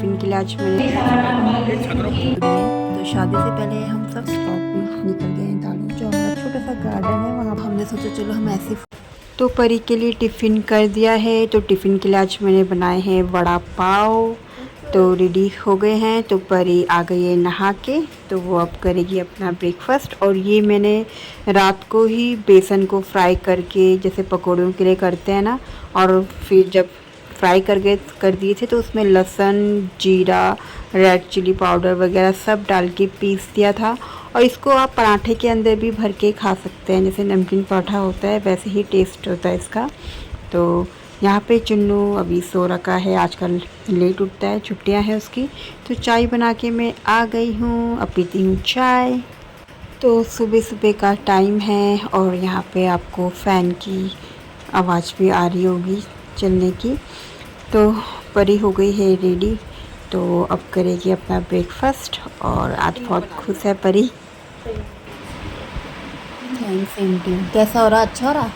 Tiffin के लिए आज मैंने तो शादी से पहले हम सब शॉप भी निकल गए हैं दालू जो हमारा छोटा सा गार्डन है वहाँ हमने सोचा चलो हम ऐसे तो परी के लिए टिफ़िन कर दिया है। तो टिफ़िन के लिए आज मैंने बनाए हैं वड़ा पाव। तो रेडी हो गए हैं। तो परी आ गई है नहा के, तो वो अब करेगी अपना ब्रेकफास्ट। और ये मैंने रात को ही बेसन को फ्राई करके जैसे पकौड़ों के लिए करते हैं ना, और फिर जब फ्राई कर दिए थे तो उसमें लहसुन, जीरा, रेड चिली पाउडर वगैरह सब डाल के पीस दिया था। और इसको आप पराठे के अंदर भी भर के खा सकते हैं, जैसे नमकीन पराठा होता है वैसे ही टेस्ट होता है इसका। तो यहाँ पे चुन्नू अभी सो रखा है, आजकल लेट उठता है, छुट्टियाँ हैं उसकी। तो चाय बना के मैं आ गई हूँ, अब पीती हूँ चाय। तो सुबह सुबह का टाइम है और यहाँ पे आपको फ़ैन की आवाज़ भी आ रही होगी चलने की। तो परी हो गई है रेडी, तो अब करेगी अपना ब्रेकफास्ट। और आज बहुत खुश है परी। Thanks anti. कैसा हो रहा? अच्छा हो रहा?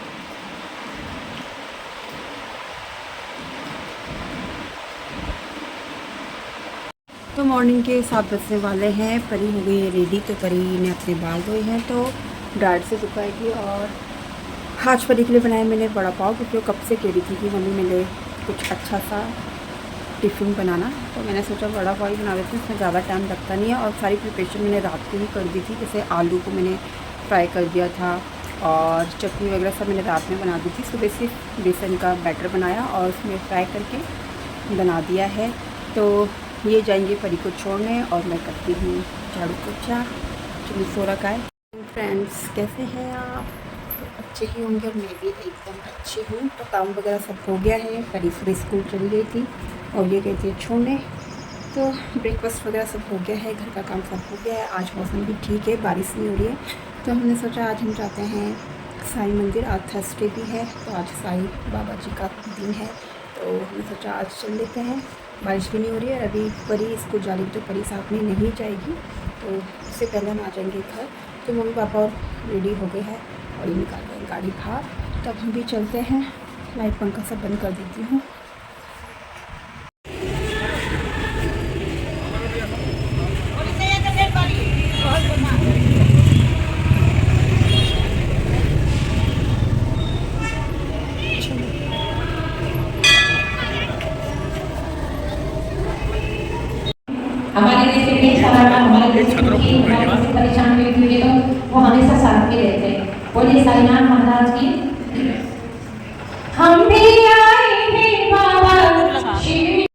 तो मॉर्निंग के 7 बजने वाले हैं, परी हो गई है रेडी। तो परी ने अपने बाल धोए हैं तो डाट से सुखाएगी। और आज परी के लिए बनाया मैंने वड़ा पाव, क्योंकि वो कब से कह रही थी कि मम्मी मेरे कुछ अच्छा सा टिफ़िन बनाना। तो मैंने सोचा वड़ा पाव ही बना देती हूँ, इसमें ज़्यादा टाइम लगता नहीं है। और सारी प्रिपरेशन मैंने रात को ही कर दी थी, जैसे आलू को मैंने फ्राई कर दिया था और चटनी वगैरह सब मैंने रात में बना दी थी। सुबह से बेसन का बैटर बनाया और उसमें फ्राई करके बना दिया है। तो ये जाएंगे परी को छोड़ने और मैं करती हूँ झाड़ू पोछा। चलिए सो रखा है। फ्रेंड्स कैसे हैं आप? तो अच्छे ही होंगे और मैं भी एकदम अच्छी हूँ। तो काम वगैरह सब हो गया है, परी सुबह स्कूल चली गई थी और ये गई थी छोड़ने। तो ब्रेकफास्ट वगैरह सब हो गया है, घर का काम सब हो गया है। आज मौसम भी ठीक है, बारिश नहीं हो रही है। तो हमने सोचा आज हम जाते हैं साईं मंदिर, आज थर्सडे भी है तो आज साईं बाबा जी का दिन है। तो हमने सोचा आज चल लेते हैं, बारिश भी नहीं हो रही है। अभी परी स्कूल जा रही, तो परी साथ में नहीं जाएगी, तो उससे पहले हम आ जाएंगे घर। तो मम्मी पापा और रेडी हो गए हैं और ये निकाल रहे हैं गाड़ी बाहर। तो अब हम भी चलते हैं। लाइट पंखा सब बंद कर देती हूँ। हमारे जैसे कई सारा हमारे जैसे दुखी हमारे जैसे परेशान व्यक्ति हुए तो वो हमेशा साथ में रहते हैं। बोलिए साईनाथ महाराज की। हम भी आए हैं बाबा शिव।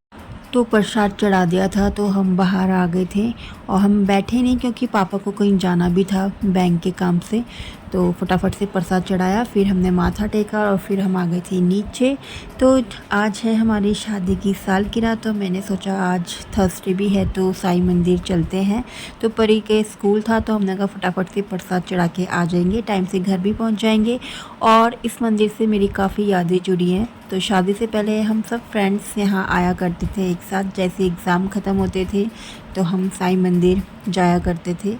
तो प्रसाद चढ़ा दिया था तो हम बाहर आ गए थे और हम बैठे नहीं, क्योंकि पापा को कहीं जाना भी था बैंक के काम से। तो फटाफट से प्रसाद चढ़ाया, फिर हमने माथा टेका और फिर हम आ गए थे नीचे। तो आज है हमारी शादी की सालगिरह, तो मैंने सोचा आज थर्सडे भी है तो साईं मंदिर चलते हैं। तो परी के स्कूल था तो हमने कहा फटाफट से प्रसाद चढ़ा के आ जाएंगे, टाइम से घर भी पहुंच जाएंगे। और इस मंदिर से मेरी काफ़ी यादें जुड़ी हैं। तो शादी से पहले हम सब फ्रेंड्स यहाँ आया करते थे एक साथ, जैसे एग्ज़ाम ख़त्म होते थे तो हम साईं मंदिर जाया करते थे।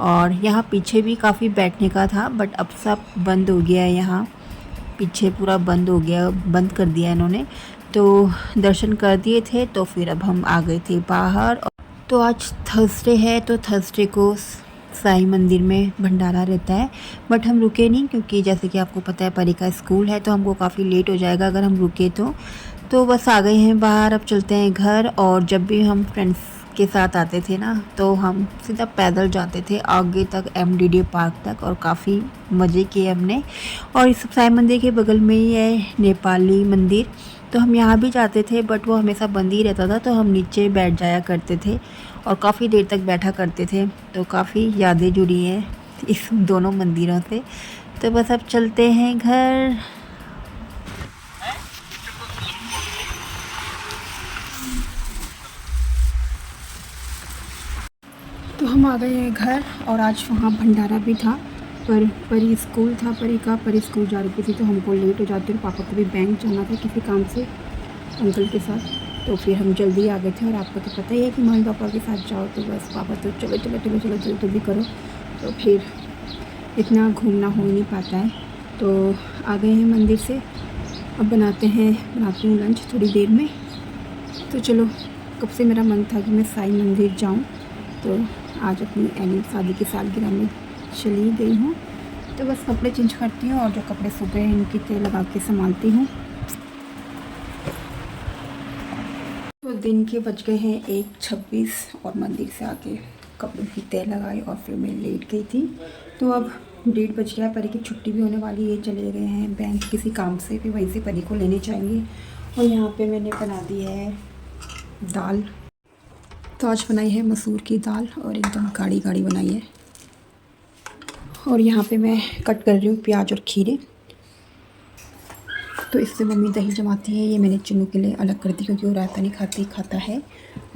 और यहाँ पीछे भी काफ़ी बैठने का था, बट अब सब बंद हो गया है, यहाँ पीछे पूरा बंद हो गया, बंद कर दिया इन्होंने। तो दर्शन कर दिए थे तो फिर अब हम आ गए थे बाहर। तो आज थर्सडे है तो थर्सडे को साईं मंदिर में भंडारा रहता है, बट हम रुके नहीं, क्योंकि जैसे कि आपको पता है परी का स्कूल है तो हमको काफ़ी लेट हो जाएगा अगर हम रुके तो बस आ गए हैं बाहर। अब चलते हैं घर। और जब भी हम फ्रेंड्स के साथ आते थे ना तो हम सीधा पैदल जाते थे आगे तक, एमडीडी पार्क तक, और काफ़ी मज़े किए हमने। और इस साईं मंदिर के बगल में ही है नेपाली मंदिर, तो हम यहाँ भी जाते थे, बट वो हमेशा बंद ही रहता था, तो हम नीचे बैठ जाया करते थे और काफ़ी देर तक बैठा करते थे। तो काफ़ी यादें जुड़ी हैं इस दोनों मंदिरों से। तो बस अब चलते हैं घर। तो हम आ गए हैं घर और आज वहाँ भंडारा भी था, पर परी स्कूल था परी का, परी स्कूल जा रही थी तो हमको लेट हो जाते और पापा को भी बैंक जाना था किसी काम से अंकल के साथ। तो फिर हम जल्दी आ गए थे। और आपको तो पता ही है कि मम्मी पापा के साथ जाओ तो बस पापा तो चलो चलो चलो चलो चलो जल्दी करो, तो फिर इतना घूमना हो नहीं पाता है। तो आ गए हैं मंदिर से, अब बनाती हूँ लंच थोड़ी देर में। तो चलो कब से मेरा मन था कि मैं साईं मंदिर जाऊं, तो आज अपनी शादी की सालगिरह में चली गई हूँ। तो बस कपड़े चेंज करती हूँ और जो कपड़े सूखे हैं इनकी तह लगा के संभालती हूँ। तो दिन के बज गए हैं 1:26 और मंदिर से आके कपड़ों की तह लगाई और फिर मैं लेट गई थी। तो अब 1:30 बज गया, परी की छुट्टी भी होने वाली है, चले गए हैं बैंक किसी काम से, फिर वहीं से परी को लेने जाएंगे। और यहाँ पे मैंने बना दी है दाल। तो आज बनाई है मसूर की दाल और एकदम गाढ़ी गाढ़ी बनाई है। और यहाँ पे मैं कट कर रही हूँ प्याज और खीरे। तो इससे मम्मी दही जमाती है, ये मैंने चुन्नू के लिए अलग कर दी क्योंकि वो रायता नहीं खाता है।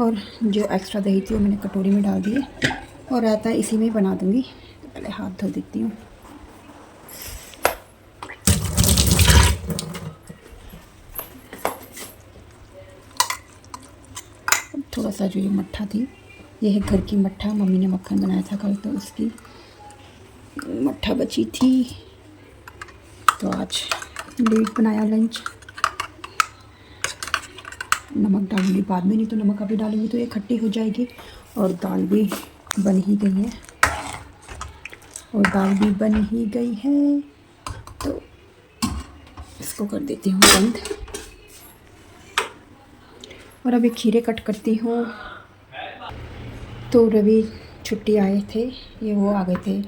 और जो एक्स्ट्रा दही थी वो मैंने कटोरी में डाल दी है और रायता इसी में ही बना दूँगी। तो पहले हाथ धो देती हूँ। थोड़ा सा जो ये मट्ठा थी, ये है घर की मट्ठा, मम्मी ने मक्खन बनाया था कल, तो उसकी मट्ठा बची थी। तो आज लेट बनाया लंच। नमक डालूंगी बाद में, नहीं तो नमक अभी डालूंगी तो ये खट्टी हो जाएगी। और दाल भी बन ही गई है, तो इसको कर देती हूँ बंद। और अभी खीरे कट करती हूँ। तो रवि छुट्टी आए थे, ये वो आ गए थे,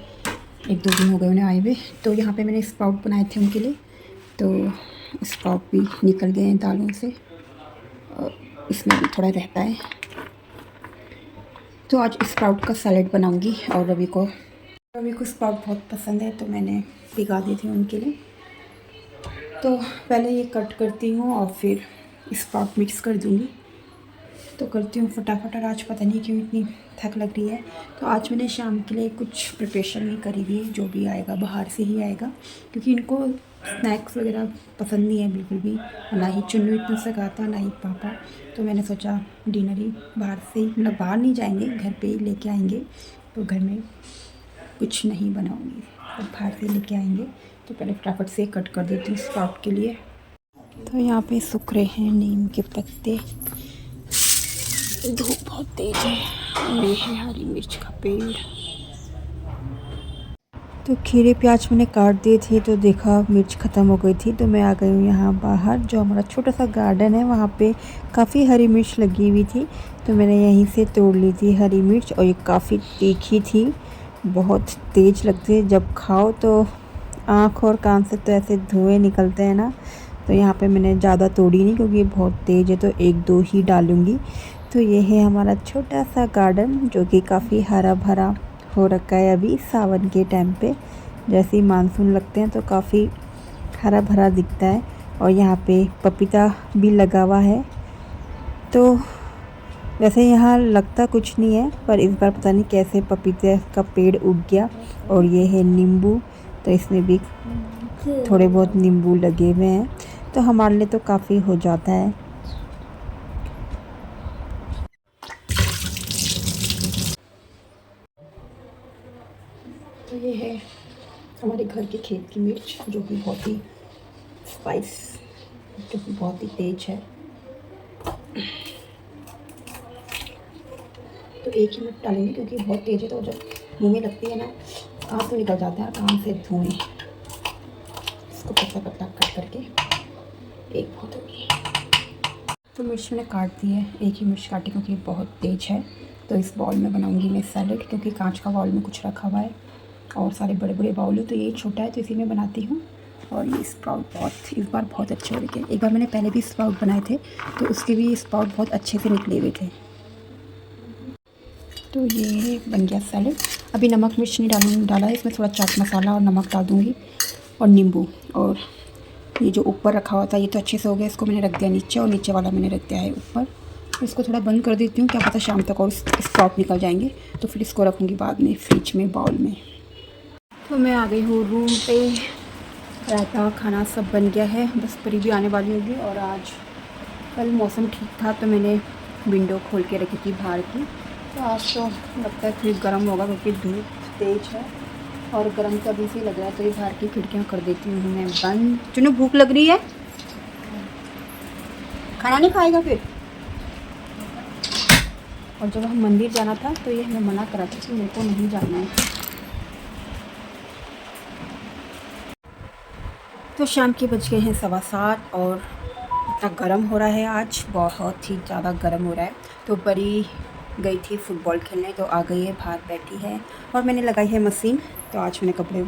1-2 दिन हो गए उन्हें आए हुए। तो यहाँ पे मैंने स्प्राउट बनाए थे उनके लिए, तो स्प्राउट भी निकल गए हैं दालों से और इसमें भी थोड़ा रहता है। तो आज स्प्राउट का सैलेड बनाऊंगी। और रवि को स्प्राउट बहुत पसंद है, तो मैंने भिगा दी थी उनके लिए। तो पहले ये कट करती हूँ और फिर स्प्राउट मिक्स कर दूँगी। तो करती हूँ फटाफट। और आज पता नहीं क्यों इतनी थक लग रही है। तो आज मैंने शाम के लिए कुछ प्रिपरेशन नहीं करी हुई है, जो भी आएगा बाहर से ही आएगा, क्योंकि इनको स्नैक्स वगैरह पसंद नहीं है बिल्कुल भी। ना ही चुन्नू इतना से खाता, ना ही पापा। तो मैंने सोचा डिनर ही बाहर से ही, मतलब बाहर नहीं जाएंगे, घर पे ही लेके आएंगे। तो घर में कुछ नहीं बनाऊँगी, तो बाहर से लेके आएंगे। तो पहले फटाफट से कट कर देती हूँ स्प्राउट के लिए। तो यहाँ पे सूख रहे हैं नीम के पत्ते, धूप बहुत तेज है। और ये है हरी मिर्च का पेड़। तो खीरे प्याज मैंने काट दिए थे, तो देखा मिर्च ख़त्म हो गई थी। तो मैं आ गई हूँ यहाँ बाहर, जो हमारा छोटा सा गार्डन है, वहाँ पे काफ़ी हरी मिर्च लगी हुई थी। तो मैंने यहीं से तोड़ ली थी हरी मिर्च, और ये काफ़ी तीखी थी, बहुत तेज़ लगती है जब खाओ तो आँख और कान से तो ऐसे धुएँ निकलते हैं ना। तो यहाँ पे मैंने ज़्यादा तोड़ी नहीं क्योंकि ये बहुत तेज़ है, तो 1-2 ही डालूँगी। तो ये है हमारा छोटा सा गार्डन, जो कि काफ़ी हरा भरा हो रखा है अभी सावन के टाइम पे। जैसे ही मानसून लगते हैं तो काफ़ी हरा भरा दिखता है। और यहाँ पे पपीता भी लगा हुआ है। तो वैसे यहाँ लगता कुछ नहीं है, पर इस बार पता नहीं कैसे पपीते का पेड़ उग गया। और ये है नींबू, तो इसमें भी थोड़े बहुत नींबू लगे हुए हैं, तो हमारे लिए तो काफ़ी हो जाता है। तो ये है हमारे घर के खेत की मिर्च, जो कि बहुत ही स्पाइस, जो कि बहुत ही तेज है। तो एक ही मिनट डालेंगे क्योंकि बहुत तेज़ है, तो जब मुँह में लगती है ना, आँख तो निकल जाता है कान से धुएँ। इसको पतला पतला कट करके एक बहुत होगी। तो मिर्च मैंने काट दी है, एक ही मिर्च काटी क्योंकि बहुत तेज़ है। तो इस बाउल में बनाऊंगी मैं सैलेड, क्योंकि कांच का बाउल में कुछ रखा हुआ है और सारे बड़े बड़े बाउल है, तो ये छोटा है तो इसी में बनाती हूँ। और ये स्प्राउट इस बार बहुत अच्छे हो गए। एक बार मैंने पहले भी स्प्राउट बनाए थे, तो उसके भी स्प्राउट बहुत अच्छे से निकले हुए थे। तो ये बन गया सैलेड। अभी नमक मिर्च नहीं डाला है, इसमें थोड़ा चाट मसाला और नमक डाल दूँगी और नींबू। और ये जो ऊपर रखा हुआ था ये तो अच्छे से हो गया, इसको मैंने रख दिया नीचे, और नीचे वाला मैंने रख दिया है ऊपर। तो इसको थोड़ा बंद कर देती हूँ, क्या पता शाम तक और स्प्राउट निकल जाएंगे। तो फिर इसको रखूँगी बाद में फ्रिज में बाउल में। तो मैं आ गई हूँ रूम पे, रायता खाना सब बन गया है, बस परी भी आने वाली होगी। और आज कल मौसम ठीक था तो मैंने विंडो खोल के रखी थी बाहर की। तो आज तो लगता है फिर गर्म होगा क्योंकि धूप तेज है और गर्म तो अभी से लग रहा है। तो ये बाहर की खिड़कियाँ कर देती हूँ मैं बंद। चुनू भूख लग रही है, खाना नहीं खाएगा फिर? और जब हम मंदिर जाना था तो ये हमें मना करा था कि मेरे को नहीं जाना है। तो शाम के बज गए हैं 7:15 और इतना गर्म हो रहा है, आज बहुत ही ज़्यादा गर्म हो रहा है। तो परी गई थी फुटबॉल खेलने, तो आ गई है, बाहर बैठी है और मैंने लगाई है मशीन। तो आज मैंने कपड़े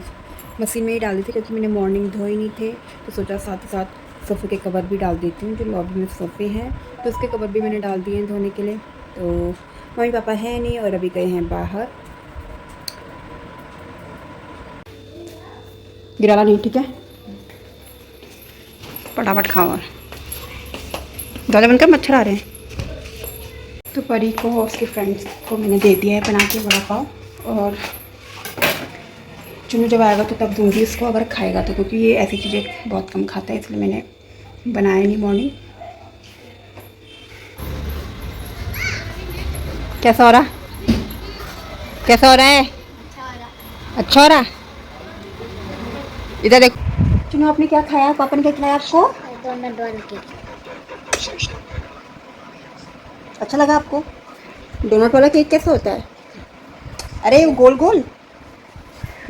मशीन में ही डाल दी थी क्योंकि मैंने मॉर्निंग धोए नहीं थे, तो सोचा साथ ही साथ सोफ़े के कवर भी डाल देती हूँ। जो लॉबी में सोफ़े हैं तो उसके कवर भी मैंने डाल दिए हैं धोने के लिए। तो मम्मी पापा हैं नहीं और अभी गए हैं बाहर। गिराला नहीं, ठीक है, फटाफट खाओ। और दरवाजा बनकर मच्छर आ रहे हैं। तो परी को और उसके फ्रेंड्स को मैंने दे दिया है बना के वड़ा पाव, और चुन्नू जब आएगा तो तब दूंगी उसको, अगर खाएगा तो, क्योंकि ये ऐसी चीज़ें बहुत कम खाता है, इसलिए मैंने बनाया नहीं मॉर्निंग। कैसा हो रहा, कैसा हो रहा है? अच्छा हो रहा। इधर देखो चुन्नू, आपने क्या खाया? पापा ने क्या खिलाया आपको? अच्छा लगा आपको? डोनट वाला केक कैसा होता है? अरे वो गोल गोल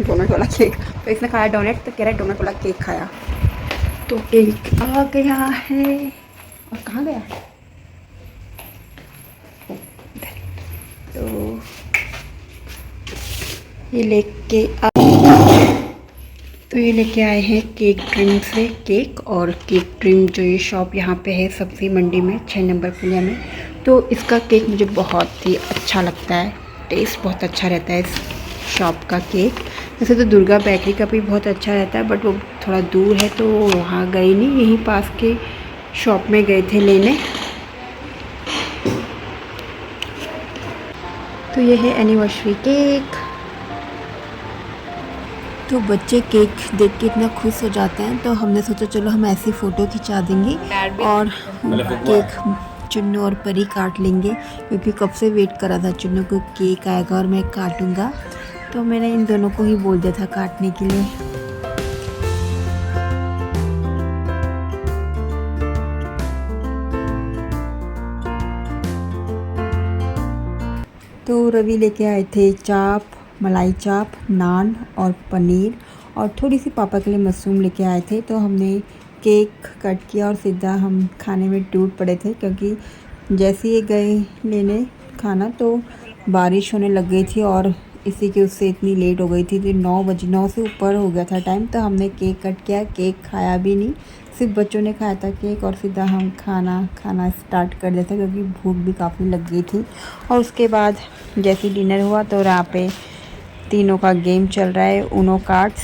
डोनट वाला केक। तो इसने खाया डोनट, तो कह रहा है डोनट वाला केक खाया। तो केक आ गया है, और कहाँ गया? तो ये लेके तो ये लेके आए हैं केक ड्रीम से केक। और केक ड्रीम जो ये शॉप यहाँ पे है सब्जी मंडी में 6 नंबर पुलिया में। तो इसका केक मुझे बहुत ही अच्छा लगता है, टेस्ट बहुत अच्छा रहता है इस शॉप का केक। वैसे तो दुर्गा बेकरी का भी बहुत अच्छा रहता है, बट वो थोड़ा दूर है तो वहाँ गए नहीं, यहीं पास के शॉप में गए थे लेने। तो ये है एनिवर्सरी केक। तो बच्चे केक देख के इतना खुश हो जाते हैं, तो हमने सोचा चलो हम ऐसी फ़ोटो खिंचा देंगे और केक चुन्नू और परी काट लेंगे, क्योंकि कब से वेट करा था चुन्नू को केक आएगा और मैं काटूंगा। तो मैंने इन दोनों को ही बोल दिया था काटने के लिए। तो रवि लेके आए थे चाप, मलाई चाप, नान और पनीर, और थोड़ी सी पापा के लिए मशरूम लेके आए थे। तो हमने केक कट किया और सीधा हम खाने में टूट पड़े थे, क्योंकि जैसे ही गए लेने खाना तो बारिश होने लग गई थी और इसी के उससे इतनी लेट हो गई थी। तो 9 बजे, 9 से ऊपर हो गया था टाइम। तो हमने केक कट किया, केक खाया भी नहीं, सिर्फ बच्चों ने खाया था केक, और सीधा हम खाना स्टार्ट कर दिया था, क्योंकि भूख भी काफ़ी लग गई थी। और उसके बाद जैसे डिनर हुआ तो यहाँ पे तीनों का गेम चल रहा है, ऊनो कार्ड्स।